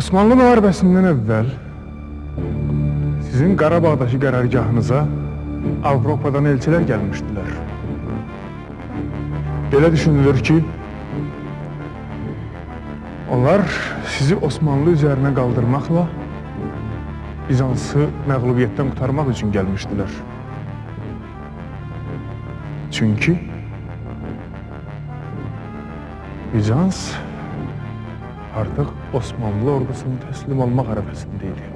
Osmanlı müharibəsindən əvvəl sizin Qarabağdakı qərargahınıza Avropadan elçilər gəlmişdilər. Belə düşünülür ki, onlar sizi Osmanlı üzərinə qaldırmaqla Bizansı məğlubiyyətdən qurtarmaq üçün gəlmişdilər. Çünki Bizans artıq Osmanlı ordusunun təslim olmaq ərəfəsində idi.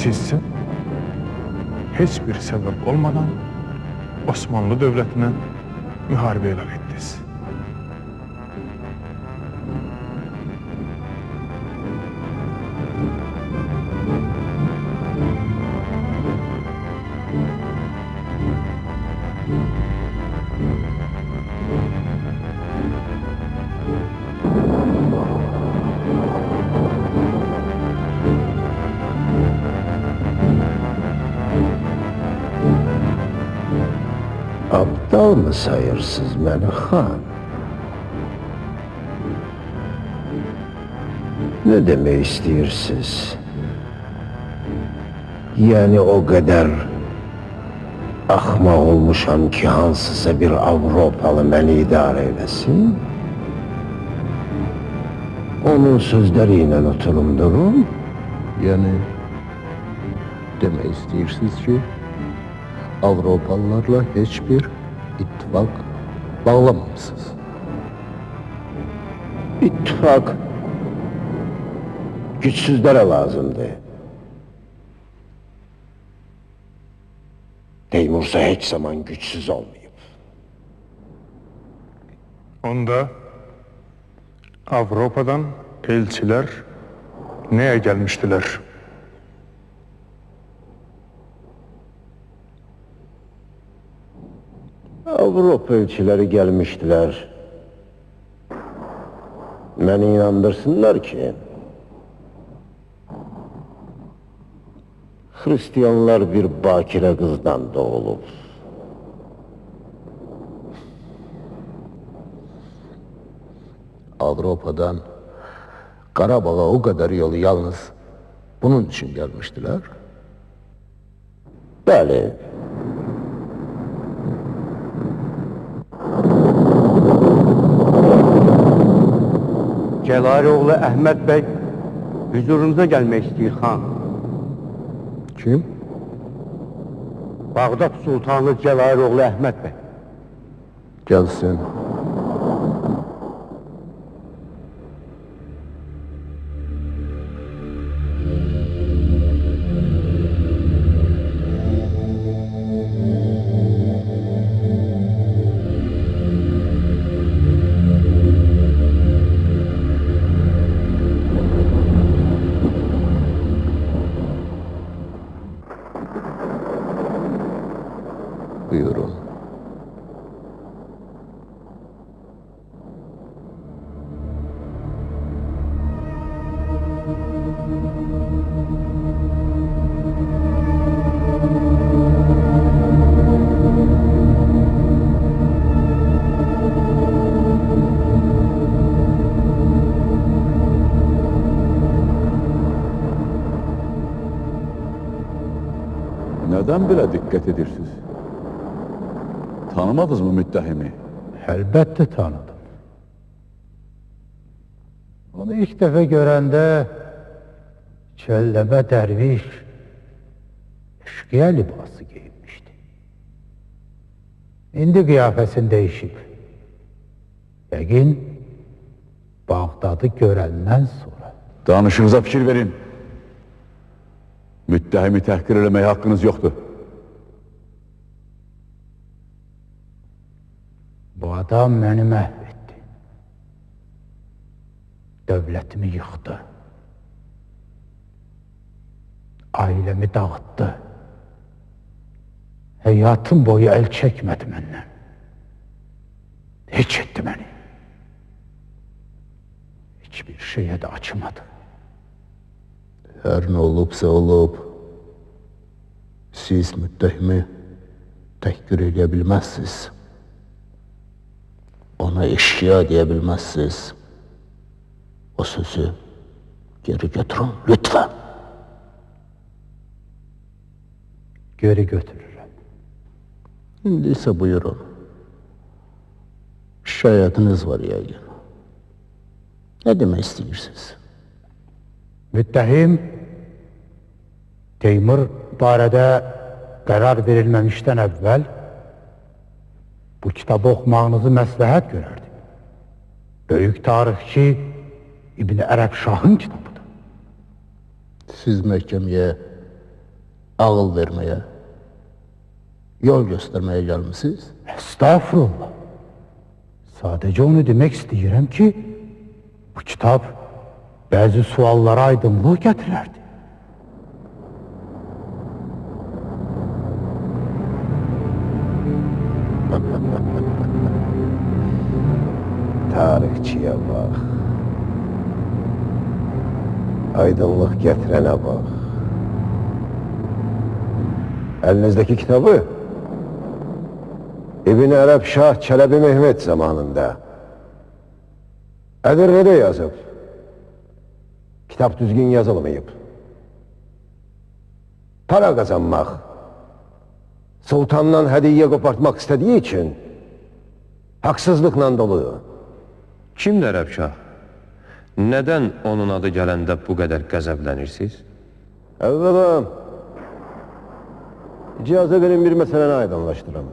Sizsə heç bir səbəb olmadan Osmanlı dövlətinə müharibə elan etdiniz. Aptal mı sayırsınız beni han? Ne demek istiyorsunuz? Yani o kadar ahmak olmuşam ki hansısa bir Avropalı beni idare eylesin? Onun sözleriyle oturum durum? Yani demek istiyorsunuz ki Avropalılarla hiçbir ittifak bağlamamışsınız. İttifak güçsüzlere lazımdı. Teymursa hiç zaman güçsüz olmayıp. Onda Avropadan elçilər nəyə gəlmişdilər? Avropa elçileri gelmiştiler. Beni inandırsınlar ki Hristiyanlar bir bakire kızdan doğulup Avrupa'dan Karabağ'a o kadar yolu yalnız bunun için gelmiştiler. Bəli. Cəlaroğlu Əhməd bəy huzurunuza gəlmək istəyir xan. Kim? Bağdat Sultanı Cəlaroğlu Əhməd bəy. Gelsin. Buyurun. Neden böyle dikkat edirsiniz? Tanımadınız mı müttehimi? Elbette tanıdım. Onu ilk defa görende çölleme derviş eşkıya libası giyinmişti. İndi kıyafesin değişip. Lakin Bağdat'ı görenden sonra. Danışınıza fikir verin. Müttehimi tehkir eləmeye hakkınız yoktu. Bu adam beni mahvetti. Devletimi yıktı. Ailemi dağıttı. Hayatım boyu el çekmedi benden. Hiç etti beni. Hiçbir şeye de açmadı. Her ne olupsa olup, siz müttehimi tehkir edebilmezsiniz. Ona eşkıya diyebilmezsiniz. O sözü geri götürün lütfen. Geri götürürüm. Şimdi ise buyurun. Şikayetiniz var yəqin. Ne demek istiyorsunuz? Müttehim, Teymur barədə qərar verilməmişdən əvvəl bu kitabı oxumağınızı məsləhət görərdi. Böyük tarixçi İbn Ərəb Şahın kitabıdır. Siz məhkəməyə ağıl vermeye, yol göstermeye gelmişsiniz. Estağfurullah. Sadəcə onu demək istəyirəm ki, bu kitab bəzi suallara aydınlıq gətirərdi. Tarihçiye bak. Aydınlık getirene bak. Elinizdeki kitabı İbn Ərəb Şah Çələbi Mehmet zamanında Edirne'de yazıp kitap düzgün yazılmayıp para kazanmak, sultandan hediye kopartmak istediği için haksızlıkla dolu. Kimdir Ərəb Şah? Neden onun adı gələndə bu qədər qəzəblənirsiniz? Evvela icazə verin bir meseleni aydınlaştıram.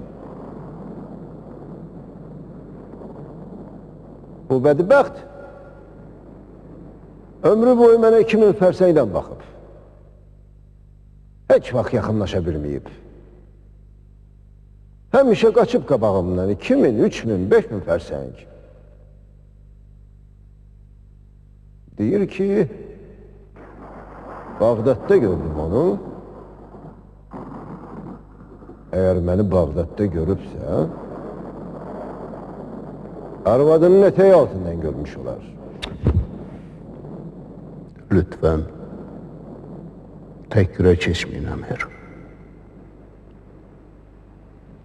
Bu bədbəxt ömrü boyu mənə 2000 fərsəngdən baxıb. Heç vaxt yaxınlaşa bilməyib. Həmişə qaçıb qabağımdan 2000, 3000, 5000 fərsəng. Deyir ki, Bağdadda gördüm onu. Eğer beni Bağdadda görübsə, arvadının eteği altından görmüş olar. Lütfen tekrar geçmeyin Emir.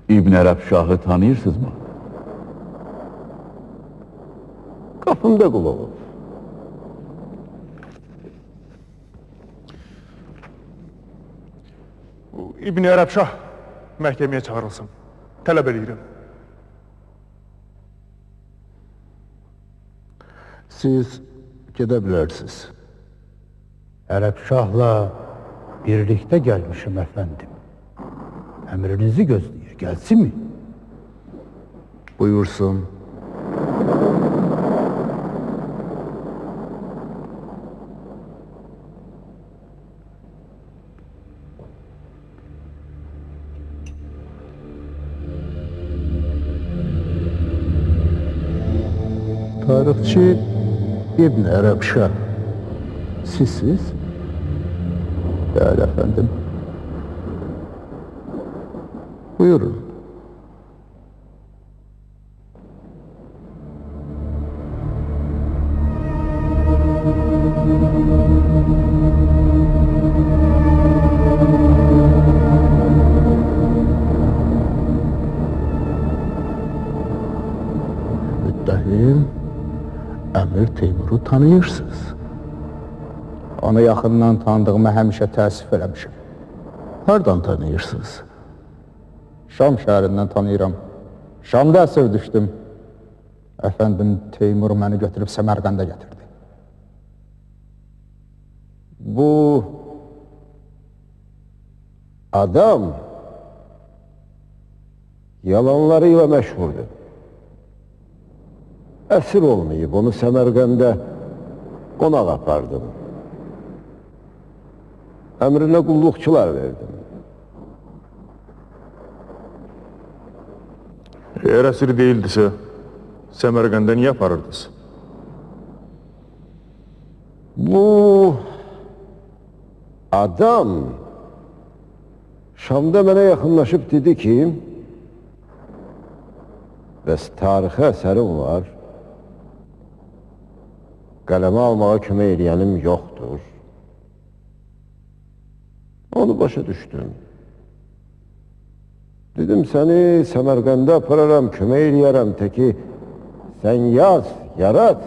İbn Ərəb Şahı tanıyırsınız mı? Qapımda qul olub. İbn Ərəb Şah məhkəməyə çağırılsın. Tələb edirəm. Siz gidebilirsiniz. Ərəb Şahla birlikdə gəlmişim əfəndim. Əmrinizi gözləyir, gəlsin mi? Buyursun. Tarihçi İbn Ərəb Şah. Sizsiz? Değerli efendim. Buyurun. Müttehim Əmir Teymuru tanıyırsınız. Onu yaxından tanıdığıma həmişə təəssüf eləmişim. Hardan tanıyırsınız? Şam şəhərindən tanıyıram. Şamda əsir düşdüm. Əfəndim Teymur məni götürüb Səmərqəndə gətirdi. Bu adam yalanlarıyla məşhurdur. Əsir olmayıb, onu Səmərqəndə qonaq apardım. Əmrinə qulluqçular verdim. Eğer əsir değildisə, Səmərqəndə niyə aparırdınız? Bu adam Şamda mənə yaxınlaşıb dedi ki, bəs tarixi əsərim var, qələmə almağa kömək eləyənim yoxdur. Onu başa düşdüm. Dedim, səni Səmərqəndə apararam, kömək eləyərəm, təki sən yaz, yarat.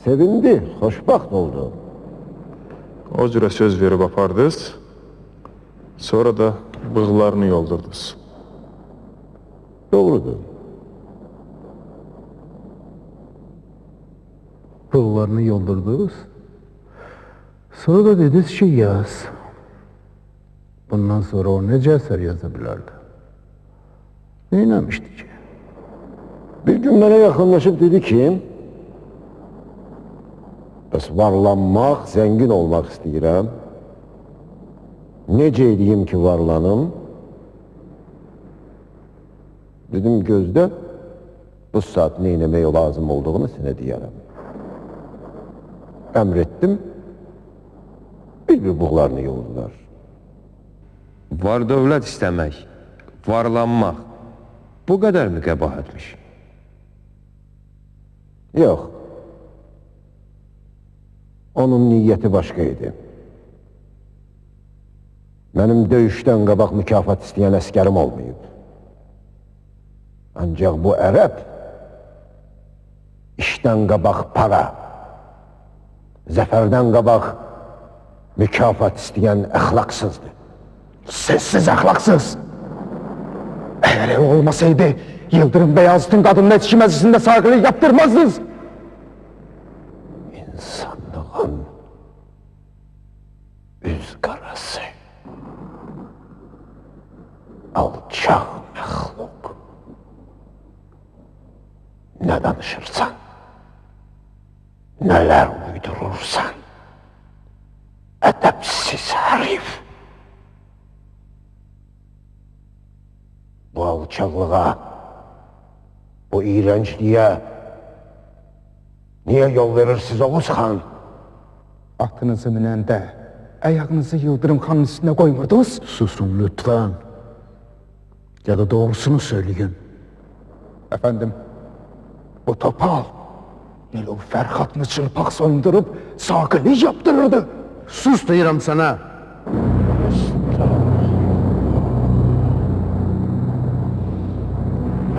Sevindi, xoşbaxt oldu. O cürə söz verib apardınız, sonra da bığlarını yoldurdunuz. Doğrudur. Pullarını yoldurdunuz. Sonra da dediniz ki yaz. Bundan sonra o necə əsər yaza bilərdi? Neyləmişdi ki? Bir gün mənə yaxınlaşıb dedi ki, bəs varlanmaq, zəngin olmaq istəyirəm. Necə edeyim ki, varlanım? Dedim, gözdə, bu saat neyləmək lazım olduğunu sənə deyərəm. Əmr etdim, bir buğlarını yoldular. Var dövlət istəmək, varlanmaq, bu qədər mi qəbahətmiş? Yox, onun niyyəti başqa idi. Mənim döyüşdən qabaq mükafat istəyən əskərim olmayıb. Ancaq bu ərəb işdən qabaq para, zəfərdən qabaq mükafat istəyən əxlaqsızdır. Sessiz, əxlaqsız. Eğer öyle olmasaydı, Yıldırım Beyazıt'ın kadının etki meclisinde saygılık yaptırmazdınız. İnsanlığın üz qarası, alçaq məxluq. Nə danışırsan, nələr uydurursan, ədəbsiz hərif. Bu alçaqlığa, bu iğrəncliyə niyə yol verirsiniz Oğuz xan? Atınızı minəndə, ayağınızı Yıldırım Xan'ın üstüne koymurdunuz. Susun lütfen. Ya da doğrusunu söyleyin. Efendim, bu topal Nilüfer Hatını çırpak soyundurup sakilik yaptırırdı. Sus diyorum sana.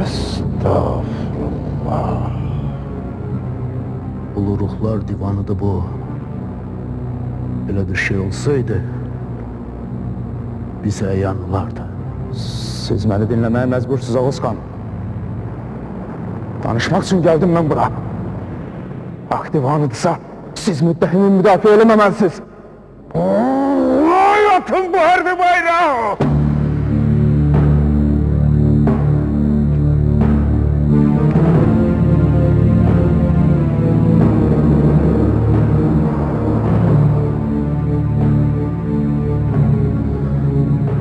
Estağfurullah. Ulu Ruhlar Divanı'da bu. Öyle bir şey olsaydı bize yanlardı. Siz beni dinlemeye mecbursunuz Oğuz Xan. Danışmak için geldim ben bura. Hak divanıdırsa siz müttehimin müdafiə eləməməlisiniz. Vay atın bu harbi bayrağı!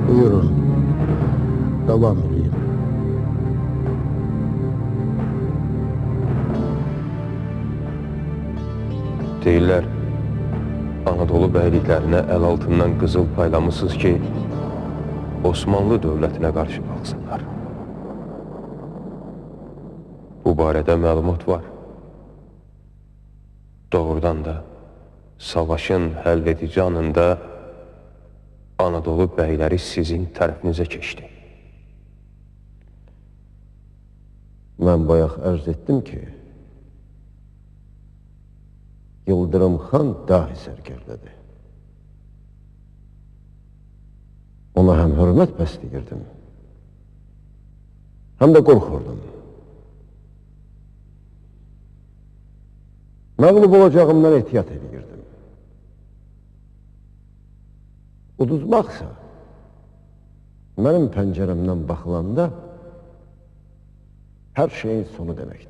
Buyurun. Devam edeyim. Deyirlər, Anadolu bəyliklərinə əl altından qızıl paylamışsınız ki, Osmanlı dövlətinə qarşı qalsınlar. Bu barədə məlumat var. Doğrudan da, savaşın həlledici anında Anadolu bəyləri sizin tərəfinizə keçdi. Mən bayaq ərz etdim ki, Yıldırım Xan dahi sərkərdədir. Ona həm hörmət bəsləyirdim, həm də qorxurdum. Məğlub olacağımdan ehtiyat edirdim. Uduzmaqsa, mənim pəncərəmdən baxılanda hər şeyin sonu deməkdir.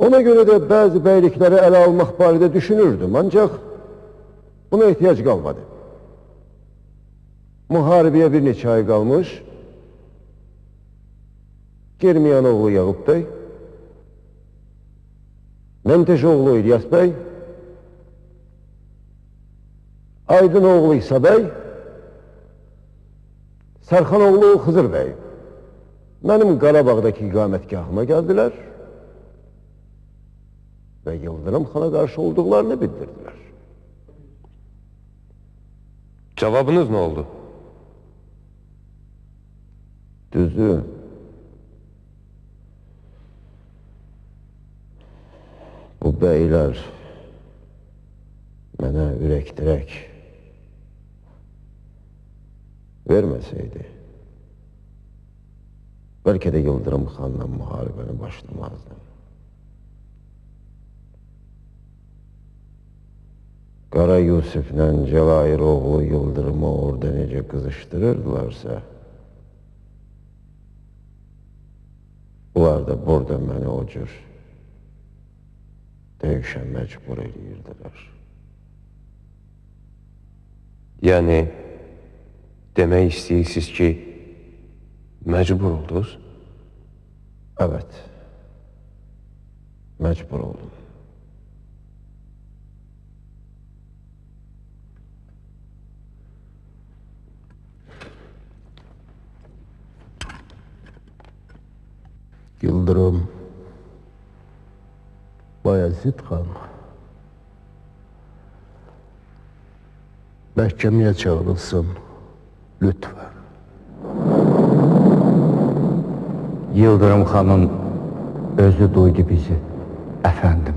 Ona görə də bəzi bəylikləri ələ almaq barədə düşünürdüm, ancaq buna ehtiyac qalmadı. Müharibəyə bir neçə ay qalmış, Germiyanoğlu Yağub bəy, Mənteşoğlu İlyas bəy, Aydınoğlu İsa bəy, Sərxanoğlu Xızır bəy mənim Qarabağdakı iqamətgahıma gəldilər və Yıldırım Xana qarşı olduqlarını bildirdilər. Cavabınız nə oldu? Düzü, beyler mənə ürək-dirək verməsəydi, bəlkə də Yıldırım xanla müharibəni başlamazdım. Qara Yusiflə Cəlair oğlu Yıldırımı orada necə qızışdırırdılarsa, bunlar da burada məni o cür döyüşə məcbur edirdilər. Yəni, demək istəyirsiniz ki, məcbur oldunuz? Evet, mecbur oldum. Yıldırım, Bayezid xan, məhkəməyə çağırılsın, lütfen. Yıldırım xanın özü duydu bizi, efendim.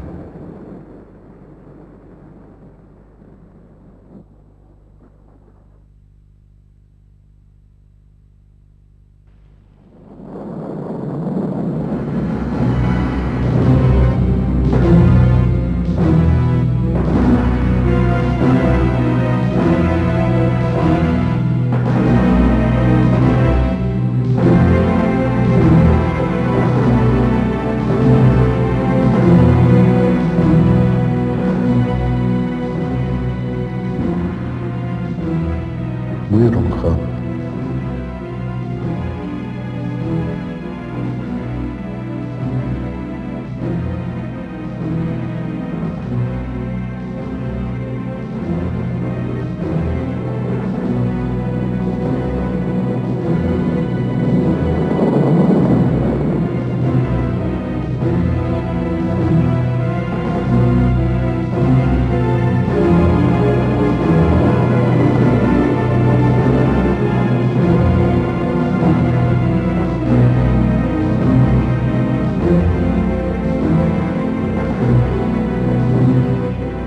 Buyurun xan.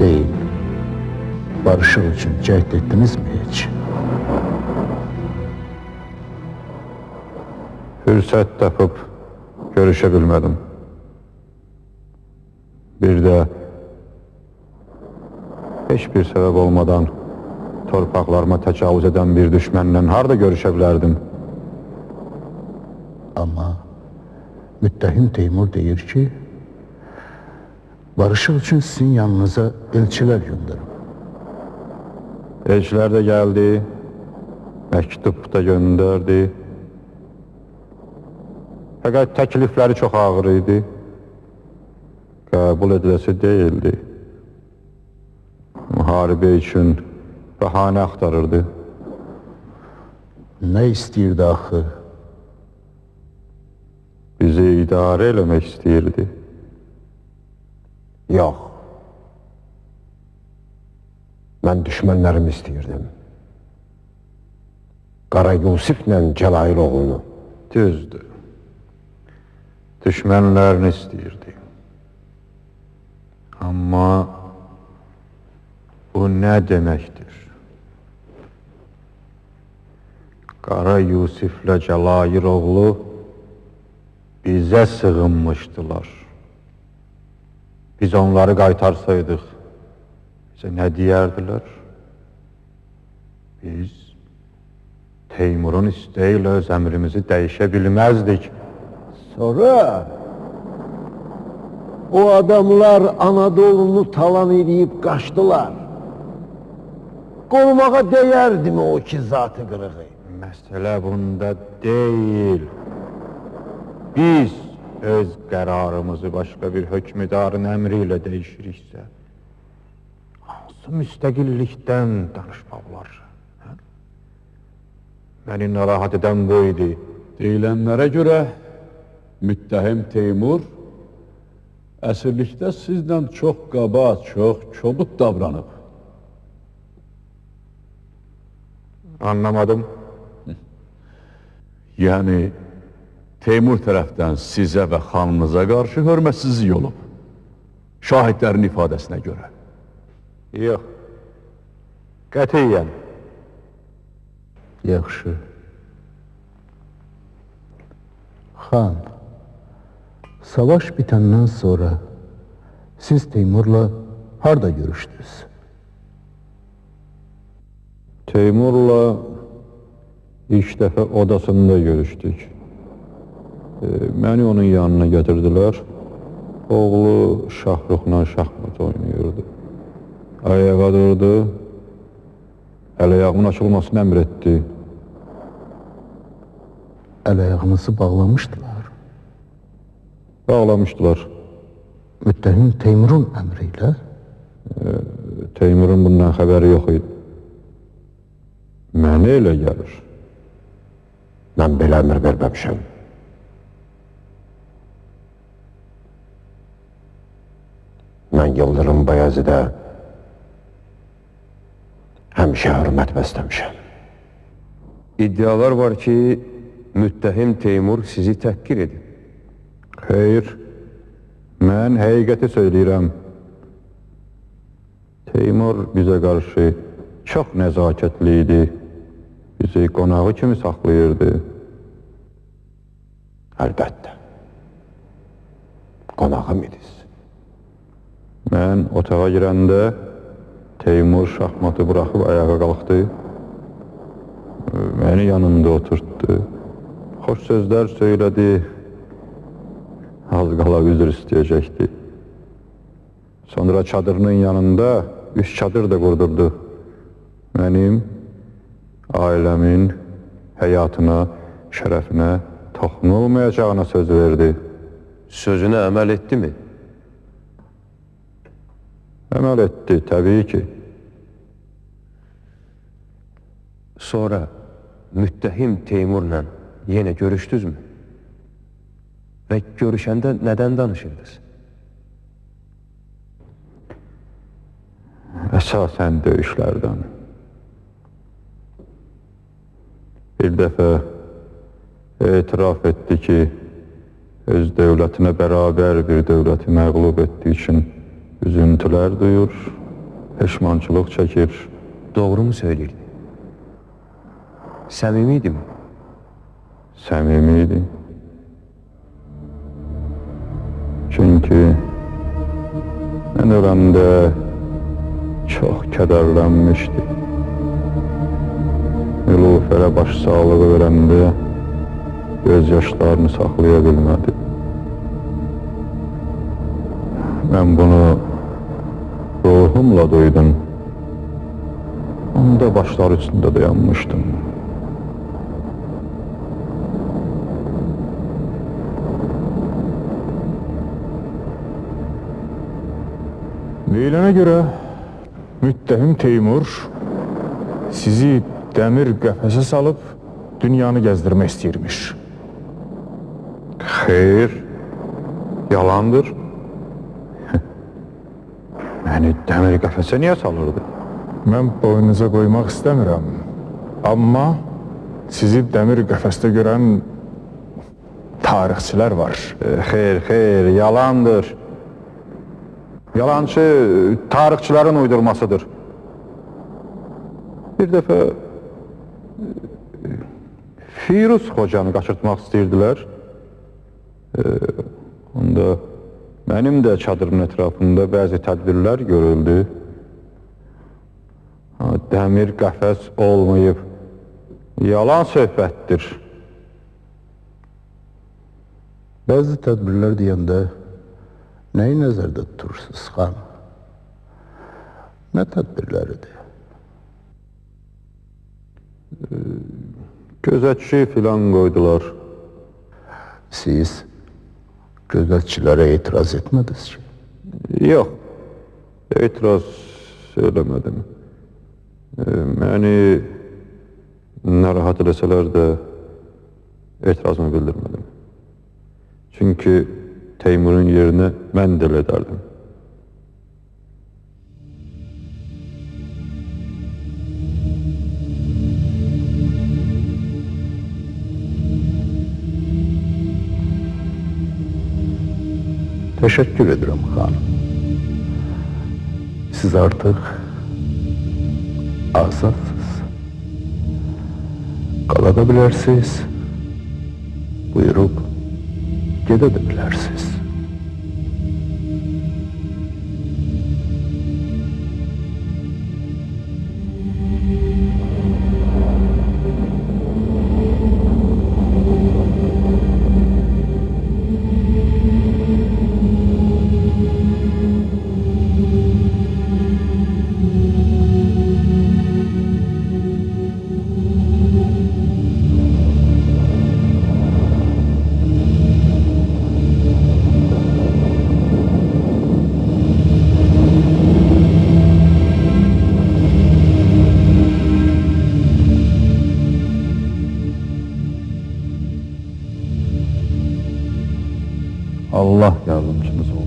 Değil. Barışık için cehd ettiniz mi hiç? Fürsət tapıb görüşə bilmədim. Bir də heç bir səbəb olmadan torpaqlarıma təcavüz edən bir düşmənlə harda görüşə bilərdim? Ama müttehim Teymur deyir ki, barışık için sizin yanınıza elçiler gönderin. Elçilər də gəldi, məktub da göndərdi. Fəqət təklifləri çox ağır idi, qəbul ediləsi deyildi. Müharibə üçün bəhanə axtarırdı. Ne istəyirdi axı? Bizi idarə eləmək istəyirdi. Yox. Mən düşmənlərimi istəyirdim. Qara Yusiflə Cəlair oğlunu. Düzdür. Düşmənlərini istəyirdi. Amma bu nə deməkdir? Qara Yusiflə Cəlair oğlu bizə sığınmışdılar. Biz onları qaytarsaydıq, bizə nə deyərdilər? Biz Teymurun istəyi ilə öz əmrimizi dəyişə bilməzdik. Sonra o adamlar Anadolu'nu talan edip kaçtılar. Korumağa değerdi mi o iki zatı kırığı? Məsələ bunda deyil. Biz öz qərarımızı başqa bir hökmdarın əmri ilə dəyişiriksə, hansı müstəqillikdən danışmaq olar? Məni narahat edən bu idi. Deyilənlərə görə müttəhim Teymur əsirlikdə sizdən çox qaba, çox kobud davranıb. Anlamadım. Yəni Teymur tərəfdən sizə və xanınıza qarşı hörmətsizlik olub. şahidlərin ifadəsinə görə. Yox. Qətiyyən. Yaxşı. Xan, savaş bitəndən sonra siz Teymurla harda görüşdünüz? Teymurla ilk dəfə odasında görüşdük. Məni onun yanına gətirdilər. Oğlu Şahruxla şahmat oynayırdı. Ayağa durdu. Əl-ayağımın açılmasını əmr etdi. Əl-ayağınızı bağlamışdılar. Bağlamışdılar. Müttəhim Teymurun əmri ilə? Teymurun bundan xəbəri yox idi. Mənə elə gəlir. Mən belə əmr verməmişəm. Mən Yıldırım Bayezid'ə həmişə hörmət bəsləmişəm. İddialar var ki, müttəhim Teymur sizi təhqir edib. Xeyr, mən həqiqəti söyləyirəm. Teymur bizə qarşı çox nəzakətli idi. Bizi qonağı kimi saxlayırdı. Əlbəttə. Qonağım idiniz. Mən otağa girəndə Teymur şahmatı buraxıb ayağa qalxdı. Məni yanında oturtdu. Xoş sözlər söylədi. Az qala üzr istəyəcəkdi. Sonra çadırının yanında 3 çadır da qurdurdu. Mənim, ailəmin həyatına, şərəfinə toxunulmayacağına söz verdi. Sözünə əməl etdi mi? Əməl etdi, təbii ki. Sonra müttəhim Teymurla yenə görüşdünüzmü? Və görüşəndə nədən danışırdınız? Əsasən döyüşlərdən. Bir dəfə etiraf etdi ki, öz dövlətinə bərabər bir dövləti məğlub etdiyi üçün üzüntülər duyur, peşmançılıq çəkir. Doğru mu söyləyirdi? Səmimi idi mi? Səmimi idi. Çünki mən öləndə çox kədərlənmişdi. Nilufərə başsağlığı verəndə göz yaşlarını saxlaya bilmədi. Mən bunu ruhumla duydum. Onda başlar üstündə dayanmışdım. Deyilənə görə müttəhim Teymur sizi dəmir qəfəsə salıb dünyanı gəzdirmək istəyirmiş. Xeyr, yalandır. Məni dəmir qəfəsə niyə salırdı? Mən boynunuza qoymaq istəmirəm. Amma sizi dəmir qəfəsdə görən tarixçilər var. Xeyr, yalandır. Yalançı tarixçilərin uydurmasıdır. Bir dəfə Firuz Xocanı qaçırtmaq istəyirdilər. Onda mənim də çadırın ətrafında bəzi tədbirlər görüldü. Dəmir qəfəs olmayıb. Yalan söhbətdir. Bəzi tədbirlər deyəndə nəyi nəzərdə tutursunuz, xan? Nə tədbirləridir? Gözətçi filan qoydular. Siz gözətçilərə etiraz etmədiniz ki? Yox, etiraz söyləmədim. Məni narahat eləsələr də etirazımı bildirmədim. Çünki Teymurun yerinə mən də elə edərdim. Təşəkkür edirəm, xanım. Siz artık azadsınız. Kalabilirsiniz. Buyurup gidebilirsiniz. Allah yardımcınız olsun.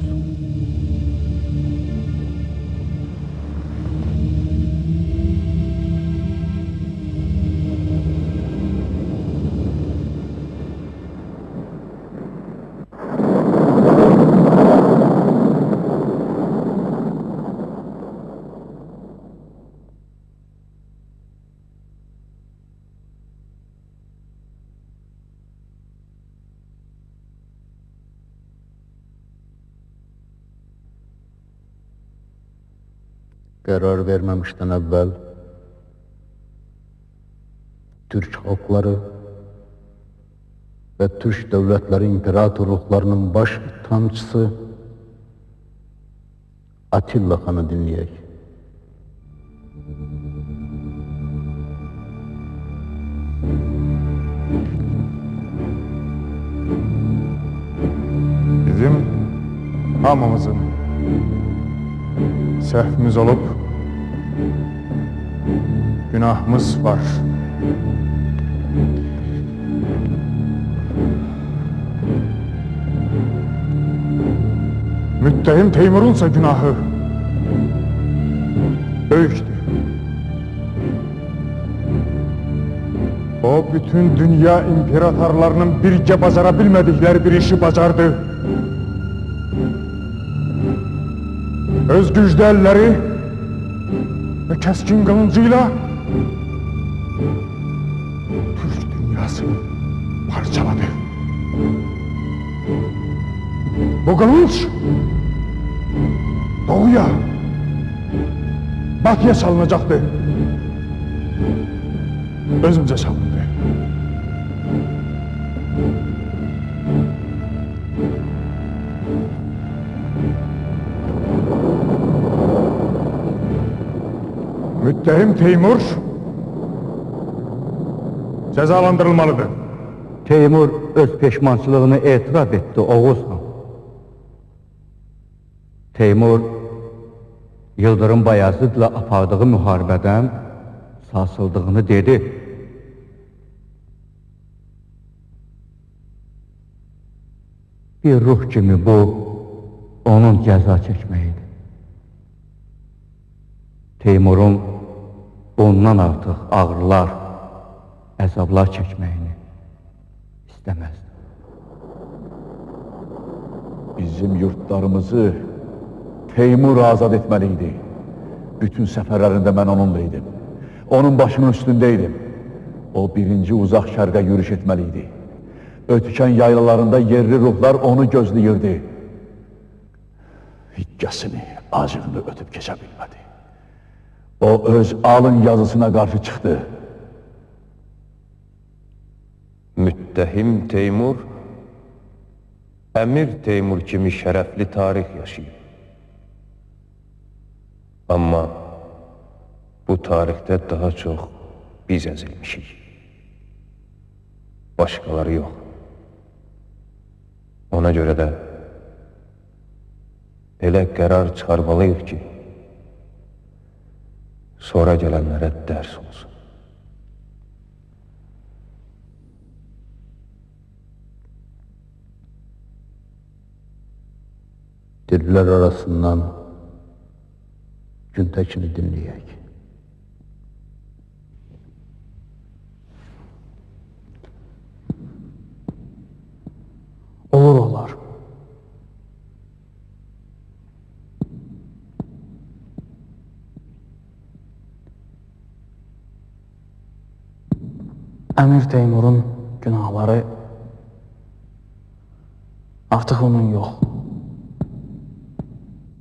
Karar vermemişten evvel Türk halkları ve Türk devletleri imparatorluklarının baş tanrıçısı Atilla Han'ı dinleyek. Bizim hamımızın səhvimiz olub, günahımız var. Müttehim Teymur'unsa günahı böyüktür. O bütün dünya imparatorlarının birgə bacara bilmedikleri bir işi bacardı. Öz güclü elleri ve keskin kılıncıyla Türk dünyasını parçaladı. Bu kılıç doğuya, batıya salınacaktı. Özümüze salındı. Müttehim Teymur cezalandırılmalıdır. Teymur öz peşmançılığını etiraf etti Oğuz Han. Teymur Yıldırım Bayezid'le apardığı müharibeden sarsıldığını dedi. Bir ruh kimi bu onun ceza çekmeydi. Teymur'un ondan artıq ağrılar, əzablar çəkməyini istəməzdi. Bizim yurtlarımızı Teymur azad etmeliydi. Bütün seferlerinde ben onunlaydım. Onun başının üstündeydim. O birinci uzak şərqə yürüyüş etmeliydi. Ötüken yaylalarında yerli ruhlar onu gözləyirdi. Hikkəsini, acığını ötüp keçə bilmədi. O öz alın yazısına karşı çıktı. Müttehim Teymur, Əmir Teymur kimi şərəfli tarix yaşayıb. Amma bu tarixdə daha çox biz əzilmişik. Başqaları yox. Ona görə də elə qərar çıxarmalıyıq ki, sonra gələnlərə dərs olsun. Diller arasından Güntekin'i dinleyek. Olur olar. Əmir Teymurun günahları artıq onun yox,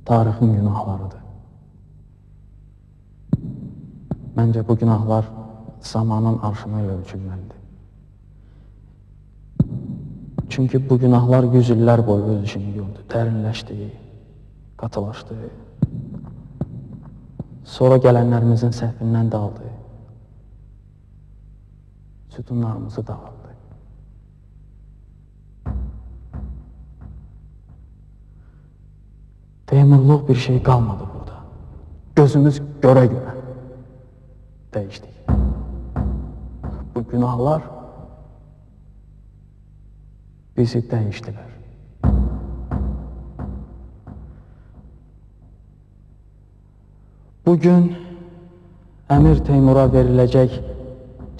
tarixin günahlarıdır. Məncə bu günahlar zamanın arşını ilə ölçülməlidir. Çünki bu günahlar 100 illər boyu öz işini gördü, dərinləşdi, qatılaşdı. Sonra gələnlərimizin səhvindən daldı, sütunlarımızı dağıldı. Teymurluq bir şey qalmadı burada. Gözümüz görə-görə dəyişdik. Bu günahlar bizi dəyişdilər. Bugün Əmir Teymura veriləcək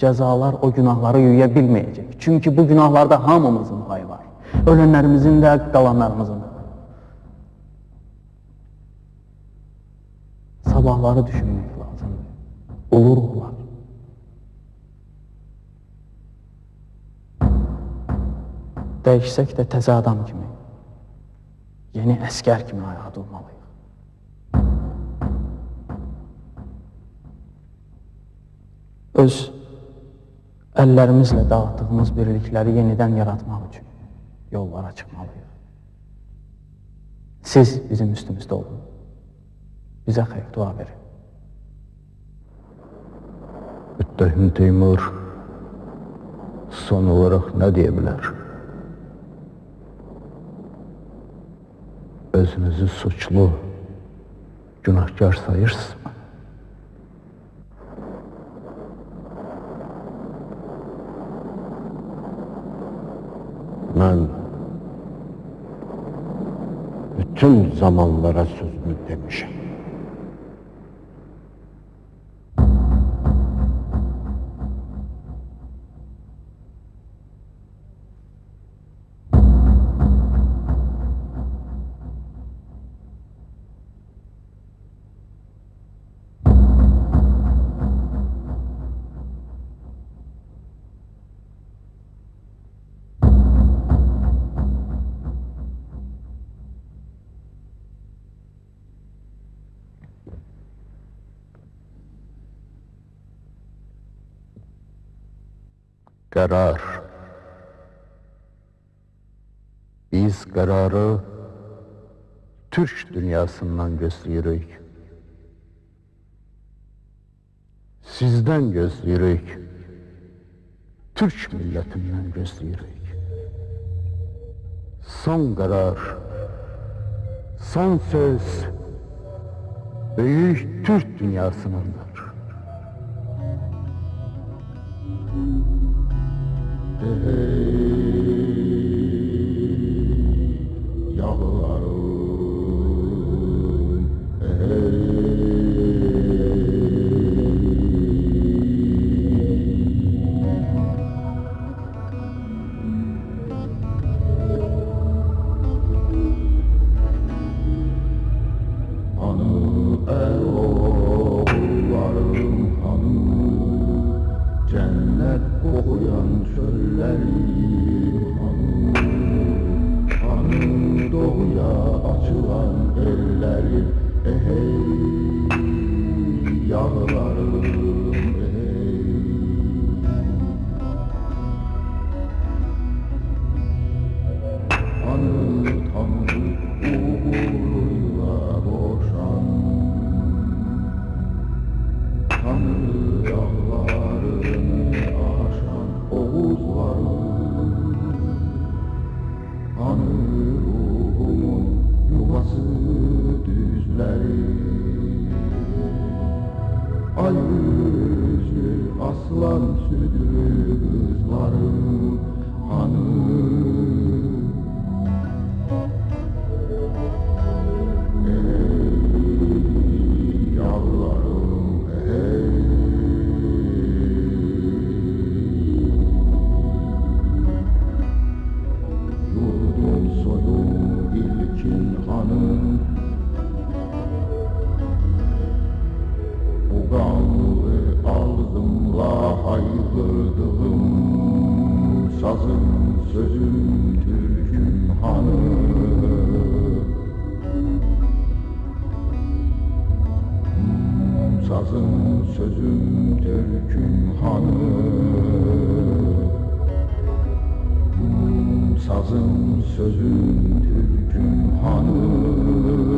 cəzalar o günahları yuya bilməyəcək. Çünki bu günahlarda hamımızın payı var. Ölənlərimizin də, qalanlarımızın da. Sabahları düşünmək lazımdır. Olur olar. Dəyişsək də təzə adam kimi, yeni əskər kimi ayağa durmalıyıq. Öz əllərimizlə dağıtdığımız birlikləri yenidən yaratmaq üçün yollara çıxmalıyıq. Siz bizim üstümüzdə olun. Bizə xeyir dua verin. Müttəhim Teymur son olarak ne diyebilir? Özünüzü suçlu, günahkar sayırsınız mı? Ben bütün zamanlara sözümü demişim. Karar. Biz kararı Türk dünyasından gözləyirik. Sizden gözləyirik. Türk milletinden gözləyirik. Son karar, son söz büyük Türk dünyasınındır. Cennet kokuyan çölleri hanı doğuya açılan elleri hey yağlarım hey hanı tanrı uğuruyla boşan tanrı yağlarını aşan Oğuzlarım hanı ruhumun yuvası düzleri ay yüzlü aslan südlü kızlarım hanı bu kanlı ağzımla haykırdım sazım sözüm türküm hanım. Sazım sözüm türküm hanım. Sazım sözüm türküm hanım.